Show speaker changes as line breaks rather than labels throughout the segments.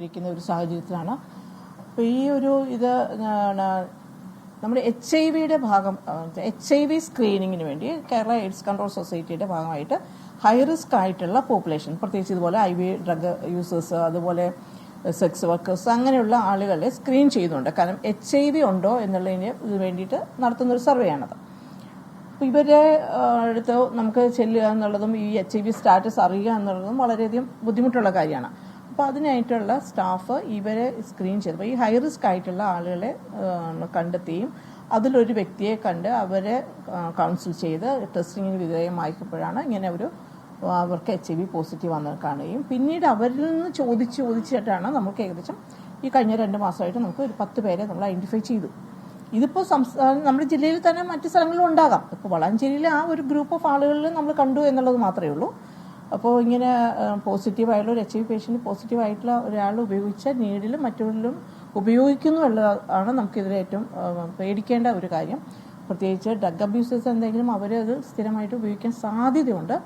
ഇരിക്കുന്ന ഒരു സാഹചര്യത്തിലാണ്. അപ്പോൾ ഈ ഒരു ഇത് നമ്മുടെ HIV ഭാഗം HIV സ്ക്രീനിങ്ങിന് വേണ്ടി കേരള എയ്ഡ്സ് കൺട്രോൾ സൊസൈറ്റിയുടെ ഭാഗമായിട്ട് ഹൈ റിസ്ക് ആയിട്ടുള്ള പോപ്പുലേഷൻ, പ്രത്യേകിച്ച് ഇതുപോലെ IV ഡ്രഗ് യൂസേഴ്സ്, അതുപോലെ സെക്സ് വർക്കേഴ്സ്, അങ്ങനെയുള്ള ആളുകളെ സ്ക്രീൻ ചെയ്യുന്നുണ്ട്. കാരണം HIV ഉണ്ടോ എന്നുള്ളതിന് വേണ്ടിയിട്ട് നടത്തുന്നൊരു സർവേ ആണത്. അപ്പോൾ ഇവരെ അടുത്ത് നമുക്ക് ചെല്ലുക എന്നുള്ളതും ഈ HIV സ്റ്റാറ്റസ് അറിയുക എന്നുള്ളതും വളരെയധികം ബുദ്ധിമുട്ടുള്ള കാര്യമാണ്. അപ്പോൾ അതിനായിട്ടുള്ള സ്റ്റാഫ് ഇവരെ സ്ക്രീൻ ചെയ്തപ്പോൾ ഈ ഹൈ റിസ്ക് ആയിട്ടുള്ള ആളുകളെ കണ്ടെത്തുകയും അതിലൊരു വ്യക്തിയെ കണ്ട് അവരെ കൗൺസിൽ ചെയ്ത് ടെസ്റ്റിങ്ങിന് വിധേയമായപ്പോഴാണ് ഇങ്ങനെ അവർക്ക് HIV പോസിറ്റീവ് വന്ന് കാണുകയും പിന്നീട് അവരിൽ നിന്ന് ചോദിച്ചിട്ടാണ് നമുക്ക് ഏകദേശം ഈ കഴിഞ്ഞ 2 മാസമായിട്ട് നമുക്ക് ഒരു 10 പേരെ നമ്മൾ ഐഡൻറ്റിഫൈ ചെയ്തു. ഇതിപ്പോൾ നമ്മുടെ ജില്ലയിൽ തന്നെ മറ്റ് സ്ഥലങ്ങളിലും ഉണ്ടാകാം. ഇപ്പോൾ വളാഞ്ചേരിയിൽ ആ ഒരു ഗ്രൂപ്പ് ഓഫ് ആളുകളിൽ നമ്മൾ കണ്ടു എന്നുള്ളത് മാത്രമേ ഉള്ളൂ. അപ്പോൾ ഇങ്ങനെ പോസിറ്റീവായിട്ടുള്ള ഒരു HIV പേഷ്യൻറ്റ് പോസിറ്റീവായിട്ടുള്ള ഒരാൾ ഉപയോഗിച്ച നീഡിലും മറ്റുള്ളിലും ഉപയോഗിക്കുന്നു എന്നുള്ളതാണ് നമുക്കിതിൽ ഏറ്റവും പേടിക്കേണ്ട ഒരു കാര്യം. പ്രത്യേകിച്ച് ഡ്രഗ് അബ്യൂസേഴ്സ് എന്തെങ്കിലും അവരത് സ്ഥിരമായിട്ട് ഉപയോഗിക്കാൻ സാധ്യതയുണ്ട്.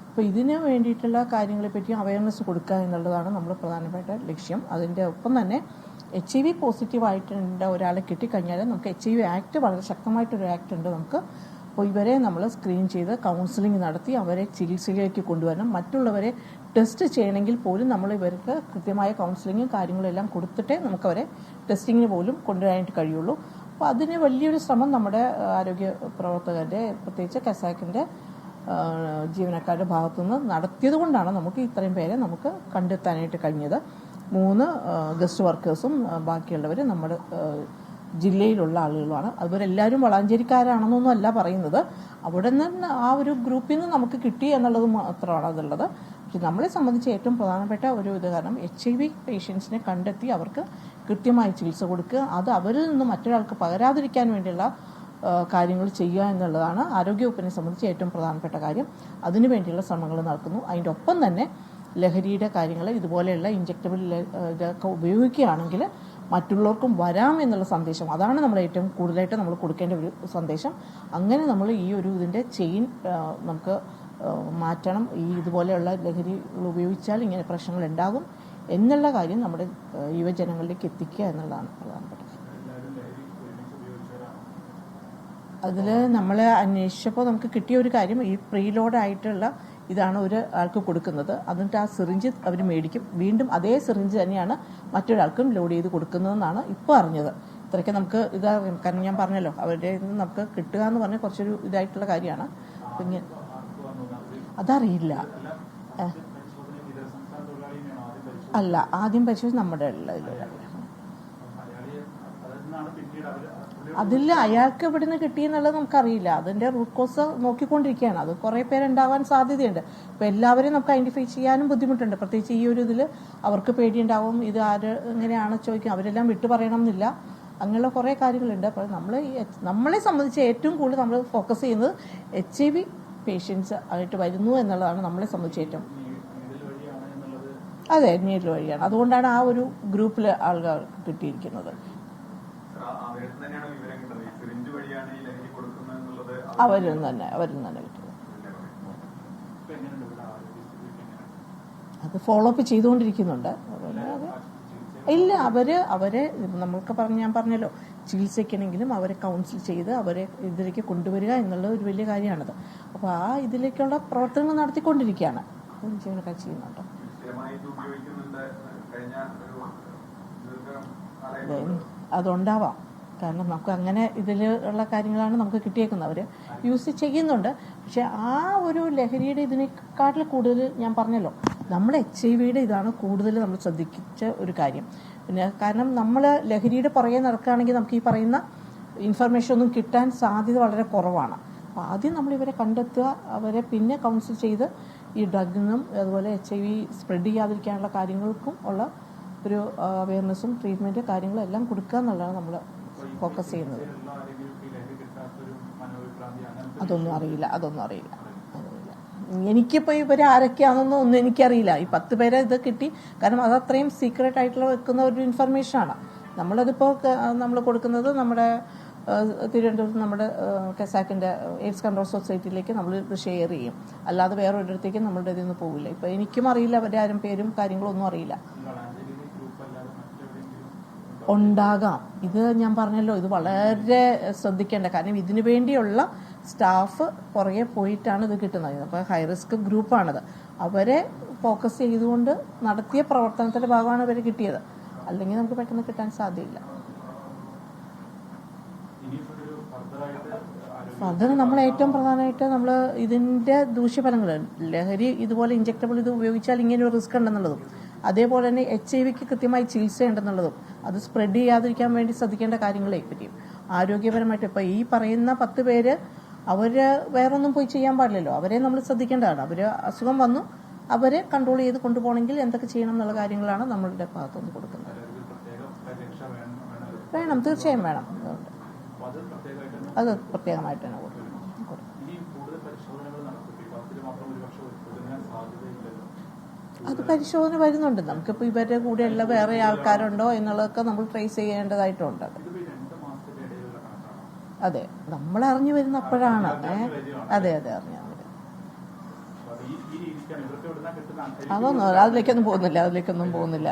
അപ്പോൾ ഇതിന് വേണ്ടിയിട്ടുള്ള കാര്യങ്ങളെപ്പറ്റി അവയർനെസ് കൊടുക്കുക എന്നുള്ളതാണ് നമ്മൾ പ്രധാനപ്പെട്ട ലക്ഷ്യം. അതിൻ്റെ ഒപ്പം തന്നെ HIV പോസിറ്റീവായിട്ടുള്ള ഒരാളെ കിട്ടിക്കഴിഞ്ഞാൽ നമുക്ക് HIV ആക്ട് വളരെ ശക്തമായിട്ടൊരു ആക്ട് ഉണ്ട് നമുക്ക്. അപ്പോൾ ഇവരെ നമ്മൾ സ്ക്രീൻ ചെയ്ത് കൗൺസിലിംഗ് നടത്തി അവരെ ചികിത്സയിലേക്ക് കൊണ്ടുവരണം. മറ്റുള്ളവരെ ടെസ്റ്റ് ചെയ്യണമെങ്കിൽ പോലും നമ്മൾ ഇവർക്ക് കൃത്യമായ കൗൺസിലിങ്ങും കാര്യങ്ങളും എല്ലാം കൊടുത്തിട്ടേ നമുക്കവരെ ടെസ്റ്റിങ്ങിന് പോലും കൊണ്ടുവരാനായിട്ട് കഴിയുള്ളൂ. അപ്പോൾ അതിന് വലിയൊരു ശ്രമം നമ്മുടെ ആരോഗ്യ പ്രവർത്തകരുടെ, പ്രത്യേകിച്ച് കസാക്കിൻ്റെ ജീവനക്കാരുടെ ഭാഗത്തുനിന്ന് നടത്തിയത് കൊണ്ടാണ് നമുക്ക് ഇത്രയും പേരെ നമുക്ക് കണ്ടെത്താനായിട്ട് കഴിഞ്ഞത്. 3 ഗസ്റ്റ് വർക്കേഴ്സും ബാക്കിയുള്ളവർ നമ്മുടെ ജില്ലയിലുള്ള ആളുകളുമാണ്. അവരെല്ലാവരും വളാഞ്ചേരിക്കാരാണെന്നൊന്നും അല്ല പറയുന്നത്. അവിടെ നിന്ന് ആ ഒരു ഗ്രൂപ്പിൽ നിന്ന് നമുക്ക് കിട്ടി എന്നുള്ളത് മാത്രമാണ് അതുള്ളത്. പക്ഷെ നമ്മളെ സംബന്ധിച്ച് ഏറ്റവും പ്രധാനപ്പെട്ട ഒരു ഇത് കാരണം HIV പേഷ്യൻസിനെ കണ്ടെത്തി അവർക്ക് കൃത്യമായി ചികിത്സ കൊടുക്കുക, അത് അവരിൽ നിന്ന് മറ്റൊരാൾക്ക് പകരാതിരിക്കാൻ വേണ്ടിയുള്ള കാര്യങ്ങൾ ചെയ്യുക എന്നുള്ളതാണ് ആരോഗ്യവകുപ്പിനെ സംബന്ധിച്ച് ഏറ്റവും പ്രധാനപ്പെട്ട കാര്യം. അതിനു വേണ്ടിയുള്ള ശ്രമങ്ങൾ നടക്കുന്നു. അതിൻ്റെ ഒപ്പം തന്നെ ലഹരിയുടെ കാര്യങ്ങൾ, ഇതുപോലെയുള്ള ഇഞ്ചക്റ്റബിൾ ഇതൊക്കെ ഉപയോഗിക്കുകയാണെങ്കിൽ മറ്റുള്ളവർക്കും വരാം എന്നുള്ള സന്ദേശം, അതാണ് നമ്മൾ ഏറ്റവും കൂടുതലായിട്ട് നമ്മൾ കൊടുക്കേണ്ട ഒരു സന്ദേശം. അങ്ങനെ നമ്മൾ ഈ ഒരു ഇതിൻ്റെ ചെയിൻ നമുക്ക് മാറ്റണം. ഈ ഇതുപോലെയുള്ള ലഹരികൾ ഉപയോഗിച്ചാൽ ഇങ്ങനെ പ്രശ്നങ്ങൾ ഉണ്ടാകും എന്നുള്ള കാര്യം നമ്മുടെ യുവജനങ്ങളിലേക്ക് എത്തിക്കുക എന്നുള്ളതാണ് പ്രധാനപ്പെട്ട കാര്യം. അതിൽ നമ്മൾ അന്വേഷിച്ചപ്പോൾ നമുക്ക് കിട്ടിയ ഒരു കാര്യം, ഈ പ്രീലോഡായിട്ടുള്ള ഇതാണ് ഒരാൾക്ക് കൊടുക്കുന്നത്. എന്നിട്ട് ആ സിറിഞ്ച് അവർ മേടിക്കും, വീണ്ടും അതേ സിറിഞ്ച് തന്നെയാണ് മറ്റൊരാൾക്കും ലോഡ് ചെയ്ത് കൊടുക്കുന്നതെന്നാണ് ഇപ്പോൾ അറിഞ്ഞത്. ഇത്രയ്ക്ക് നമുക്ക് ഇതറിയാം. കാരണം ഞാൻ പറഞ്ഞല്ലോ, അവരുടെ നിന്ന് നമുക്ക് കിട്ടുക എന്ന് പറഞ്ഞാൽ കുറച്ചൊരു ഇതായിട്ടുള്ള കാര്യമാണ്. പിന്നെ അതറിയില്ല. അല്ല, ആദ്യം പരിശോധിച്ച് നമ്മുടെ ഇതിലൊരാൾ അതിൽ അയാൾക്ക് ഇവിടെ നിന്ന് കിട്ടിയെന്നുള്ളത് നമുക്കറിയില്ല. അതിൻ്റെ റൂട്ട് കോസ് നോക്കിക്കൊണ്ടിരിക്കുകയാണ്. അത് കുറേ പേരുണ്ടാവാൻ സാധ്യതയുണ്ട്. ഇപ്പോൾ എല്ലാവരെയും നമുക്ക് ഐഡൻറ്റിഫൈ ചെയ്യാനും ബുദ്ധിമുട്ടുണ്ട്. പ്രത്യേകിച്ച് ഈ ഒരു ഇതിൽ അവർക്ക് പേടിയുണ്ടാവും, ഇത് ആര് എങ്ങനെയാണ് ചോദിക്കുക, അവരെല്ലാം വിട്ടു പറയണം എന്നില്ല. അങ്ങനെയുള്ള കുറേ കാര്യങ്ങളുണ്ട്. അപ്പോൾ നമ്മളെ സംബന്ധിച്ച് ഏറ്റവും കൂടുതൽ നമ്മൾ ഫോക്കസ് ചെയ്യുന്നത് HIV പേഷ്യൻസ് ആയിട്ട് വരുന്നു എന്നുള്ളതാണ് നമ്മളെ സംബന്ധിച്ച് ഏറ്റവും. അതെ, നീഡിൽ വഴിയാണ്. അതുകൊണ്ടാണ് ആ ഒരു ഗ്രൂപ്പിൽ ആളുകൾ കിട്ടിയിരിക്കുന്നത്. അവരും തന്നെ കിട്ടുന്നത്. അത് ഫോളോ അപ്പ് ചെയ്തുകൊണ്ടിരിക്കുന്നുണ്ട്. ഇല്ല, അവരെ ഞാൻ പറഞ്ഞല്ലോ, ചികിത്സിക്കണമെങ്കിലും അവരെ കൗൺസിൽ ചെയ്ത് അവരെ ഇതിലേക്ക് കൊണ്ടുവരിക എന്നുള്ള ഒരു വലിയ കാര്യമാണത്. അപ്പോൾ ആ ഇതിലേക്കുള്ള പ്രവർത്തനങ്ങൾ നടത്തിക്കൊണ്ടിരിക്കുകയാണ്. ജീവനക്കാർ ചെയ്യുന്നുണ്ട്. അതുണ്ടാവാം. കാരണം നമുക്ക് അങ്ങനെ ഇതിലുള്ള കാര്യങ്ങളാണ് നമുക്ക് കിട്ടിയേക്കുന്നത്. അവർ യൂസ് ചെയ്യുന്നുണ്ട്. പക്ഷെ ആ ഒരു ലഹരിയുടെ ഇതിനേക്കാട്ടിൽ കൂടുതൽ ഞാൻ പറഞ്ഞല്ലോ, നമ്മുടെ HIV ഇതാണ് കൂടുതൽ നമ്മൾ ശ്രദ്ധിച്ച ഒരു കാര്യം. പിന്നെ കാരണം നമ്മൾ ലഹരിയുടെ പുറകെ നടക്കുകയാണെങ്കിൽ നമുക്ക് ഈ പറയുന്ന ഇൻഫർമേഷൻ ഒന്നും കിട്ടാൻ സാധ്യത വളരെ കുറവാണ്. അപ്പോൾ ആദ്യം നമ്മൾ ഇവരെ കണ്ടെത്തുക, അവരെ പിന്നെ കൗൺസിൽ ചെയ്ത് ഈ ഡ്രഗിനും അതുപോലെ HIV സ്പ്രെഡ് ചെയ്യാതിരിക്കാനുള്ള കാര്യങ്ങൾക്കും ഉള്ള ഒരു അവയർനെസ്സും ട്രീറ്റ്മെൻറ്റ് കാര്യങ്ങളും എല്ലാം കൊടുക്കുക എന്നുള്ളതാണ് നമ്മൾ ഫോക്കസ് ചെയ്യുന്നത്. അതൊന്നും അറിയില്ല. എനിക്കിപ്പോൾ ഇവർ ആരൊക്കെയാണെന്നൊന്നും ഒന്നും എനിക്കറിയില്ല. ഈ 10 പേരെ ഇത് കിട്ടി. കാരണം അത് അത്രയും സീക്രട്ട് ആയിട്ടുള്ള വെക്കുന്ന ഒരു ഇൻഫർമേഷനാണ്. നമ്മളതിപ്പോൾ നമ്മൾ കൊടുക്കുന്നത് നമ്മുടെ തിരുവനന്തപുരത്ത് നമ്മുടെ കസാക്കിൻ്റെ എയ്ഡ്സ് കൺട്രോൾ സൊസൈറ്റിയിലേക്ക് നമ്മൾ ഇത് ഷെയർ ചെയ്യും. അല്ലാതെ വേറെ ഒരിടത്തേക്കും നമ്മളുടെ ഇതിൽ നിന്ന് പോകില്ല. ഇപ്പോൾ എനിക്കും അറിയില്ല, അവരുടെ ആരും പേരും കാര്യങ്ങളും ഒന്നും അറിയില്ല. ഉണ്ടാകാം. ഇത് ഞാൻ പറഞ്ഞല്ലോ, ഇത് വളരെ ശ്രദ്ധിക്കേണ്ട, കാരണം ഇതിനു വേണ്ടിയുള്ള സ്റ്റാഫ് പുറകെ പോയിട്ടാണ് ഇത് കിട്ടുന്നത്. അപ്പോൾ ഹൈ റിസ്ക് ഗ്രൂപ്പാണിത്. അവരെ ഫോക്കസ് ചെയ്തുകൊണ്ട് നടത്തിയ പ്രവർത്തനത്തിന്റെ ഭാഗമാണ് ഇവർ കിട്ടിയത്. അല്ലെങ്കിൽ നമുക്ക് പെട്ടെന്ന് കിട്ടാൻ സാധ്യതയില്ല. ഫർദർ നമ്മൾ ഏറ്റവും പ്രധാനമായിട്ട് നമ്മൾ ഇതിന്റെ ദൂഷ്യഫലങ്ങൾ, ലഹരി ഇതുപോലെ ഇഞ്ചക്റ്റബിൾ ഇത് ഉപയോഗിച്ചാൽ ഇങ്ങനെ ഒരു റിസ്ക് ഉണ്ടെന്നുള്ളതും, അതേപോലെ തന്നെ HIV കൃത്യമായി ചികിത്സ ഉണ്ടെന്നുള്ളതും, അത് സ്പ്രെഡ് ചെയ്യാതിരിക്കാൻ വേണ്ടി ശ്രദ്ധിക്കേണ്ട കാര്യങ്ങളെ പറ്റിയും ആരോഗ്യപരമായിട്ട് ഇപ്പോൾ ഈ പറയുന്ന 10 പേര് അവര് വേറൊന്നും പോയി ചെയ്യാൻ പാടില്ലല്ലോ. അവരെ നമ്മൾ ശ്രദ്ധിക്കേണ്ടതാണ്. അവര് അസുഖം വന്നു അവരെ കൺട്രോൾ ചെയ്ത് കൊണ്ടുപോകണമെങ്കിൽ എന്തൊക്കെ ചെയ്യണം എന്നുള്ള കാര്യങ്ങളാണ് നമ്മളുടെ ഭാഗത്തുനിന്ന് കൊടുക്കുന്നത്. വേണം, തീർച്ചയായും വേണം. അത് പ്രത്യേകമായിട്ട് തന്നെ കൊടുക്കും. അത് പരിശോധന വരുന്നുണ്ട്. നമുക്കിപ്പോൾ ഇവരുടെ കൂടെയുള്ള വേറെ ആൾക്കാരുണ്ടോ എന്നുള്ളതൊക്കെ നമ്മൾ ട്രേസ് ചെയ്യേണ്ടതായിട്ടുണ്ട്. അതെ, നമ്മൾ അറിഞ്ഞു വരുന്ന അപ്പോഴാണ്. അതെ അതെ, അറിഞ്ഞു. അതൊന്നും അതിലേക്കൊന്നും പോകുന്നില്ല.